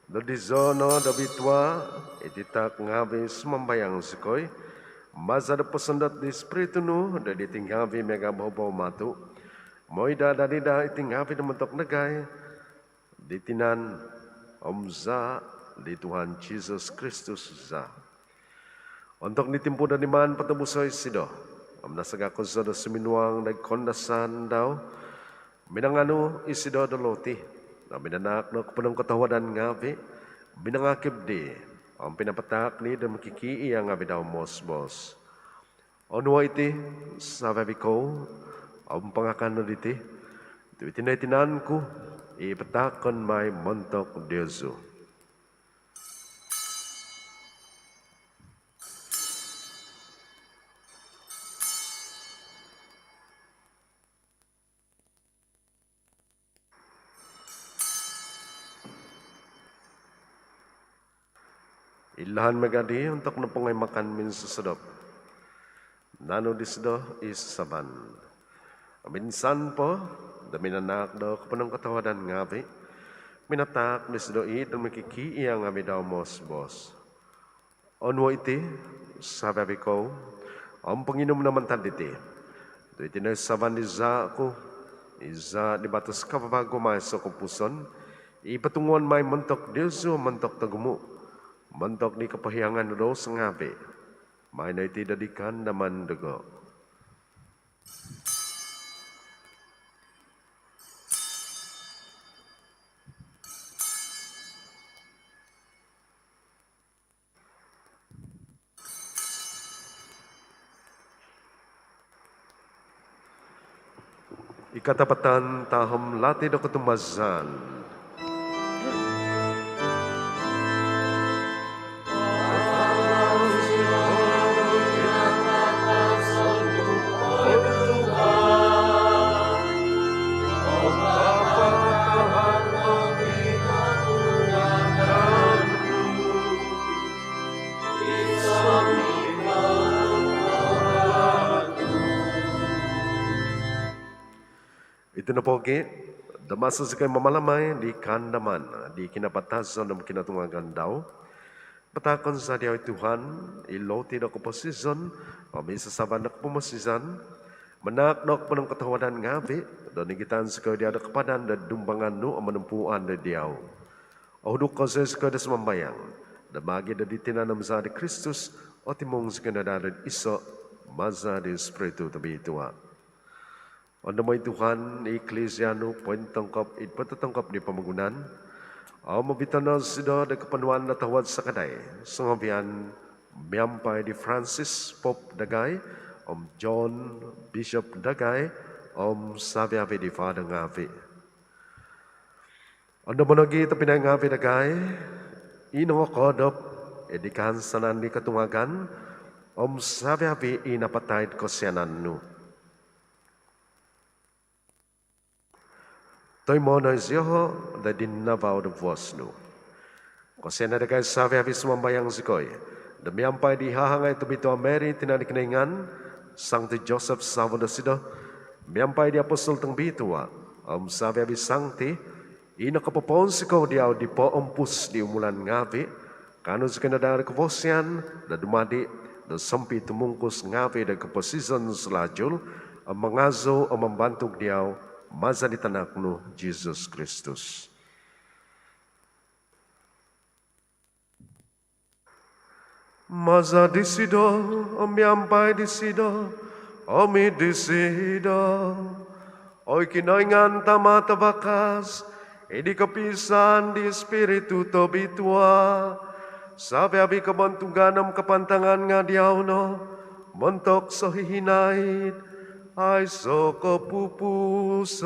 do dizono do bitua, iti tak ngabis mambayang sikoy, mazada posondot di spiritu nu, da ditinggabi mega bobo matu, moida dadida itinggabi na mentok negay, ditinan omza di Tuhan Jesus Kristus za. Untuk nitimpu dan iman patabusoy sido, amnasagako sa do suminuang nagkondasan daw, minangano isido do loti, na minanak no kapunong katawadan ngabi, binangakib di, ang pinapatak ni dan makikii ang ngabi daw mos. Onwa iti, sabi ko, ang pangakan no diti, ito itinay-tinan ko, ipatakon may montok Diyoso. Ilahan magadi untuk napungay makan min susedop. Nano disdo is saban. Minsan po, daminanak do kapanong katawadan ngabi, minatak disdo it ang makikii ang ngabi daw mos. Onwo iti, sabi ko, ang Panginom naman tanditi. Do iti na saban di za ko, iza di batas kapabago may sa kumpuson, ipatunguan may mantok Diyoso mantok tagumu. Mantok ni kapahiyangan do sa ngabi, may na itidadikan naman dugo. Ikatapatan tahom lati do kutumazan. Ito na pogi, damasa sa kayo mamalamay di kandaman, di kinapatasan ng kinatungagan daw. Patakon sa diyaw Tuhan, iloti na kuposisyon, pamisasaban na pumasisan, manaknok po ng katawanan ngabi, doon igitan sa kayo diyaw na kapadan na dumbangan no ang manumpuan na diyaw. Ahuduk ko sa kayo na sumambayang, damagi na ditinanam sa di Kristus, o timong sa kanadaran iso, maza di Espiritu tabi ituwa. Ano mo Tuhan, Ecclesiano, pointangkap, ipatutangkap ni pamagunan, ang mabitan na sida na kapanuan na tawad sa kaday, sangabihan, miyampay di Francis, Pope Dagay, John, Bishop Dagay, sabi-api di Father Ngavi. Ano mo nagita pinangavi Dagay, inokodop, edikan sanan di katungagan, sabi-api inapatay ko siyanan no. Toy mo na siyo, da dinabaw da vos no. Kasi na dagay sabi habis mambayang sikoy, damiyampay di hahangay tubito a Mary tinadikinaingan, Sancti Joseph Savo da sido, miyampay di apostol tang bituwa, sabi habis Sancti, inakapapon siko diaw di po umpus di umulan ngabi, kano sa kanadari kavosyan, da dumadi, da sampi tumungkus ngabi da kaposizon selajul, ang mangazo o mambantog diaw, maza di tanak no Jesus Kristus. Maza di sido, miyampay di sido, omi di sido, oy kinaingan tamata bakas, edi kapisan di Espiritu tobitua, sabi abi kabantuganam kapantangan nga diaw no, montok sa hihinait, ay so kapupusan.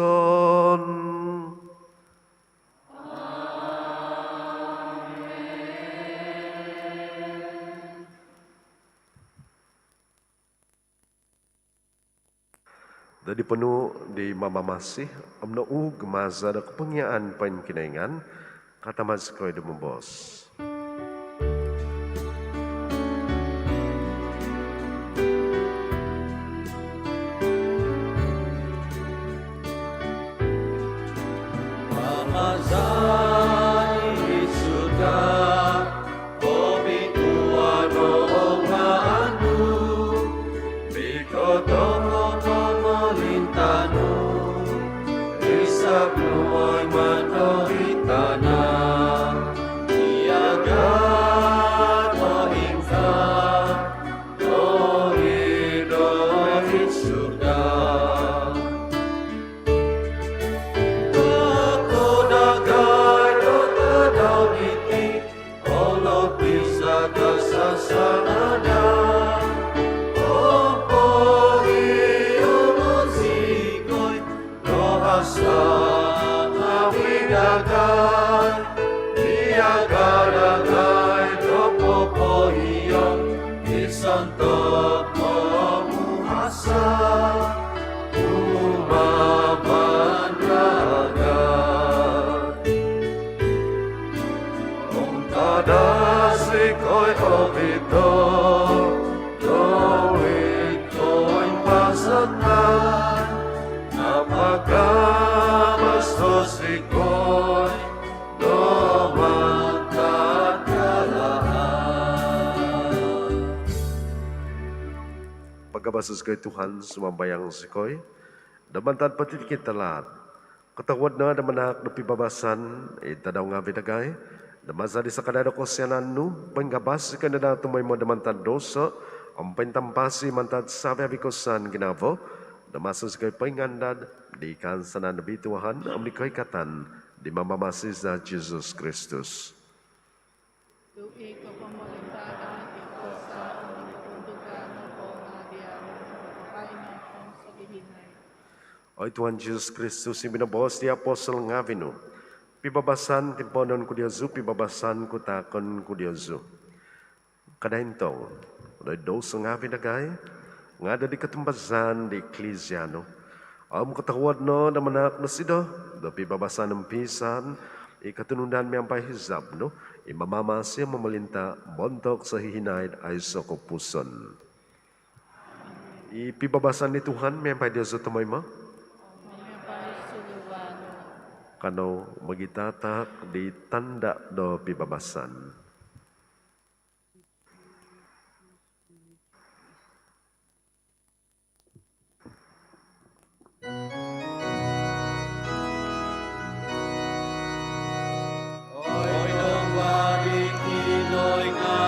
Dadi penuh di mamamasih, amna maza da kepengyaan pain kinaingan, kata mas koy de membos. agaragay topo iyong isantok mamuhasa umabanaga Om kadasi ko'y obito Tawid ko'y pasatan Napagabastos iko'y Pagkabasos kay Tuhan sumambayang sikoy, damantad pati kita lahat. Katawad na damanak na pibabasan, itadaw nga binagay, damasali sa kadado ko siyanan no, panggabas ka na tumay mo damantad dosa, ang pentampasi mantad sabi abikosan ginavo, damasos kay pangandad, di kan sana nabituhan, ang likoy katan, di mamamasis na Jesus Kristus. Tuwi ko pamalintagan ito sa aming kapundugan ko nga diyan kain akong sa gihinay. O Tuhan Jesus Kristus, ibinabos ni Apostol nga vino, pibabasan timponon ko Diyosu, pibabasan ko takon ko Diyosu. Kadahintong, uloy dosa nga vinagay, nga di katumbazan di eklesyano. Ang katawad no, namanak na sido, do pibabasan ng pisan, ikatunundan mi ang pahizab, no? Imamamasi mamalinta, bontok sa hihinay ay sa kupuson. Ipibabasan ni Tuhan, may ang Diyos sa tumay mo? Mga paisuluwano. Kano magitatak di tanda do pibabasan. Oy dong balik kinoy nga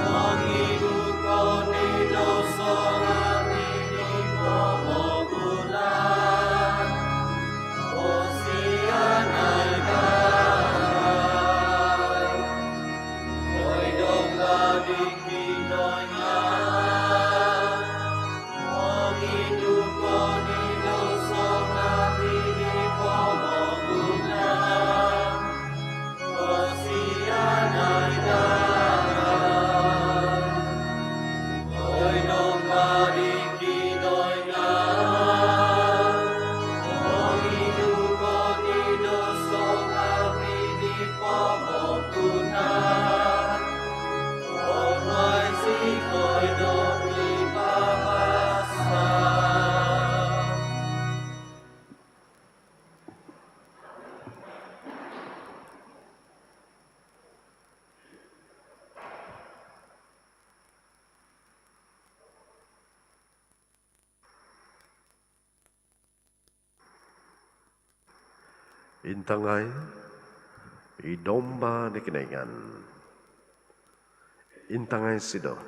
Mangidu ko ni doso nga tinimo mo bulan O siyan ay gagay Oy dong balik kinoy nga Mangidu ko ni doso nga tinimo mo bulan O siyan ay gagay Oy dong balik kinoy nga Mangidu ko ni doso nga tinimo mo bulan O may sikoy dong ibabasa Intangay, idomba ni kinaingan. Intangay sido.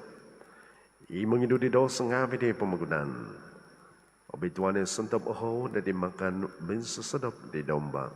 Imong idudido sa ngabi di pamagunan. Obituan ng santap oho na di makan bensasadap di domba.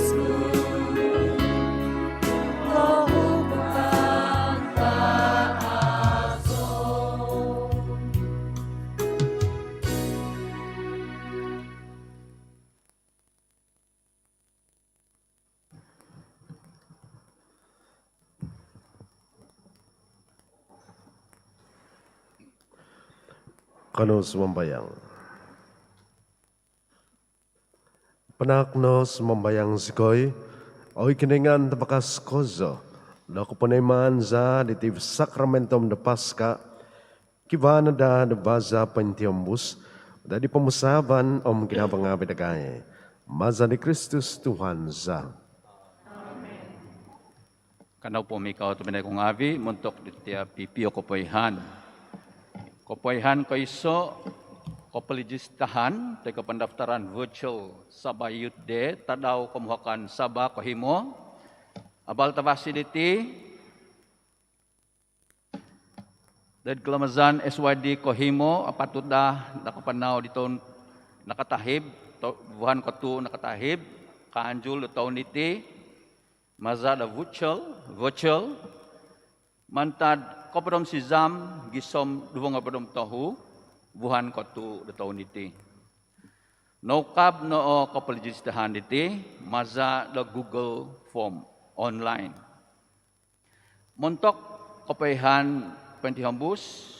Yesus, kau bukan tak asal. Kanus membayang. Penaknos membayang sikoy, oy kiningan tabakas kozo, lako panayman za ditiv sakramentum de Paska, kivana da de baza pentiambus, da di pemusaban om ginabang dagay, maza ni Kristus Tuhan za. Kanau po mikaw tuminay kong avi, muntok ditya pipio kopoyhan. Kopoyhan ko iso, kopelijistahan, teko pendaftaran virtual Sabah Youth Day, tadaw kemuhakan Sabah kohimo, abal tabasiditi, dan kelamazan SYD kohimo, apatudah nakapanaw dito nakatahib, buhan kotu nakatahib, kaanjul tahun iti, mazada virtual, mantad kopedom sizam gisom duwang kopedom tahu buhan kotu de tahun iti. Nokab no kopelijistahan iti maza the Google Form online. Montok kopaihan pentihambus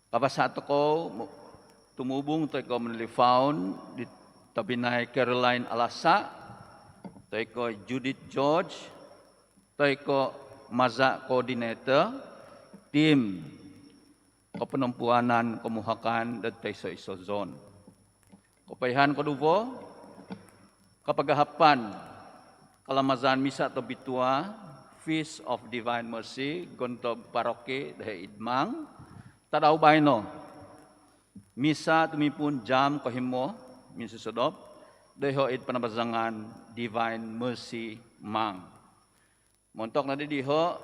kapasato ko tumubong to ko menelefon di tabinay Caroline Alasa, to ko Judith George, to ko Maza Coordinator, tim kepenumpuanan kemuhakan dan iso zone. Kopaihan koduvo, kapagahapan kalamazan misa atau bitua, Feast of Divine Mercy, gontob paroke dahe idmang, tadaw baino, misa tumipun jam kohimo, minsa sodop, daho id panabazangan Divine Mercy mang. Montok na diho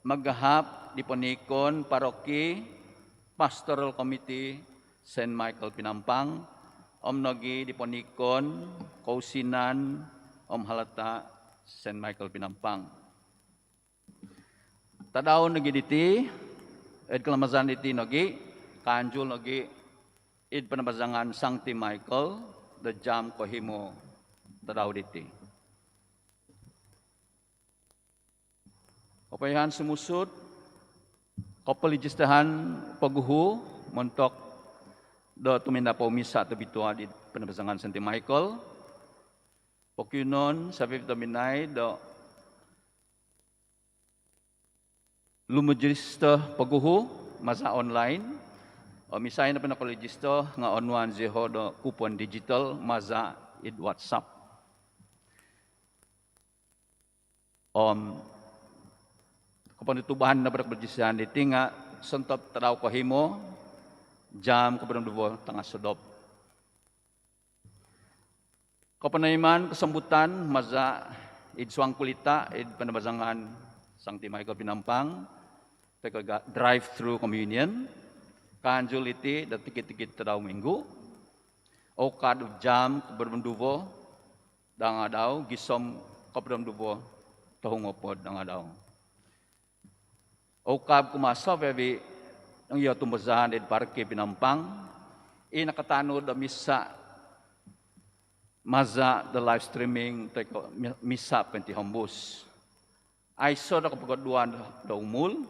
maghahap di panikon paroki Pastoral Committee St. Michael Pinampang om nogi di panikon kausinan om halata St. Michael Pinampang. Tadaw nogi diti ed kelamazan diti nogi kanjul nogi id panabazangan Sancti Michael the jam kohimo tadaw diti. Kopaihan semusud, kopelijistahan paguhu, montok do tuminda po misa tabitua di penabazangan Sancti Michael. Pokyunon sa vitaminay do lumujista paguhu masa online. O misay na pinakolejista nga onwan zeho do kupon digital maza id WhatsApp. Kapag itubahan na berakberjisihan di tinga, sentop tadaw kohimo, jam kepadang dubo tengah sodop. Kapanaiman kesembutan maza id suang kulita id panabazangan Sancti Michael Pinampang, teka drive-through communion, kanjul iti dan tikit-tikit tadaw minggu, o kad jam kepadang dubo, dangadaw gisom kepadang dubo tahungopod dangadaw. Okab kumasa baby ang iyo tumbazahan ed parke Pinampang nakatano da misa maza the live streaming teko misa pentihambus ay so da kapagaduan da umul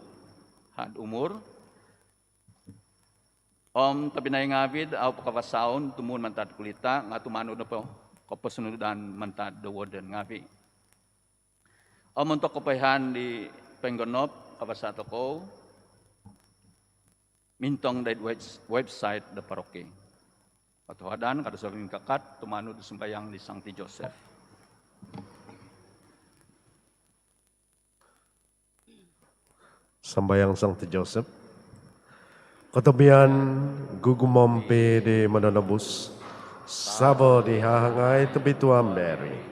had umur tabinay ngavid aw pakawasaon tumun mantad kulita nga tumano na po kapasunudan mantad the warden ngavi montok kapayhan di penggonop kapasato ko mintong dahil website da paroke. Patuhadan kada sa kakat tumano do sembayang di Sancti Joseph. Sambayang Sancti Joseph. Katabihan gugumampi di mananabus, sabo di hahangay tabitua Mary.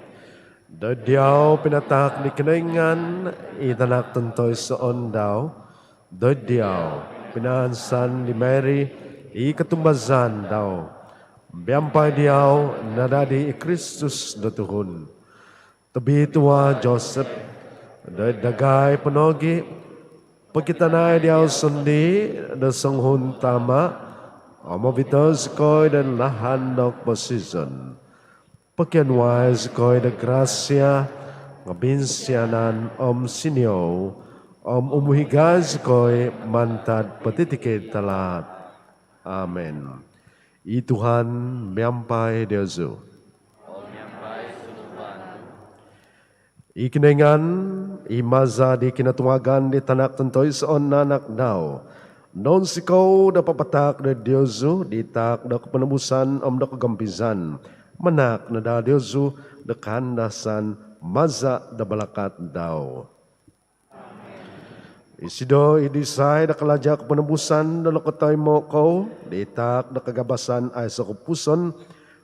Dadiyaw pinatak ni kinaingan, itanak tuntoy sa ondaw. Dadiyaw pinansan ni Mary, ikatumbazan daw. Biampai diau nadadi Kristus do Tuhun. Tebi tua Joseph, dagai penogi, pakitanay diau sundi, da sanghun tama, amabitos koy dan lahan dok posison. Pakianwais koy da grasya, ngabinsyanan sinyo, umuhigaz koy mantad patitikid talat. Amen. I Tuhan miampai Diosu. Ikinengan, imaza di kinatuwagan di tanak tentoy soon nanak daw. Non sikaw da papatak da Diosu, ditak da kepenebusan da kegampisan. Menak na da Diosu da kandasan, maza da balakat daw. Isido idisay da kalajak penebusan da lokotay mo ko, ditak da kagabasan ay sa kupuson,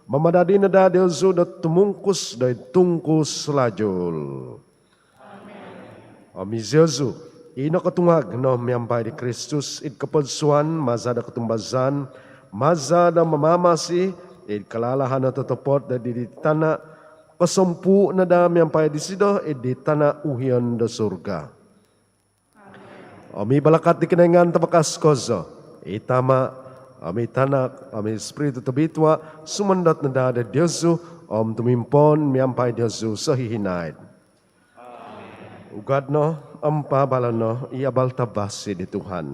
mamadadi na da Diosu da tumungkus da tungkus lajul. Amin. Diosu, ina katungag no miyampay di Kristus, id kapagsuan, maza da katumbazan, maza da mamamasi, id kalalahan na tatapot da diditana, kasumpu na da miyampay di sido, id ditana uhian da surga. Ami balakat di kinengan tapakas kozo. Itama, ami tanak, ami espiritu tabitwa, sumandat na dada Diyosu, tumimpon, miyampay Diyosu sa hihinaid. Ugad no, ang pabalan no, iabal tabasi di Tuhan.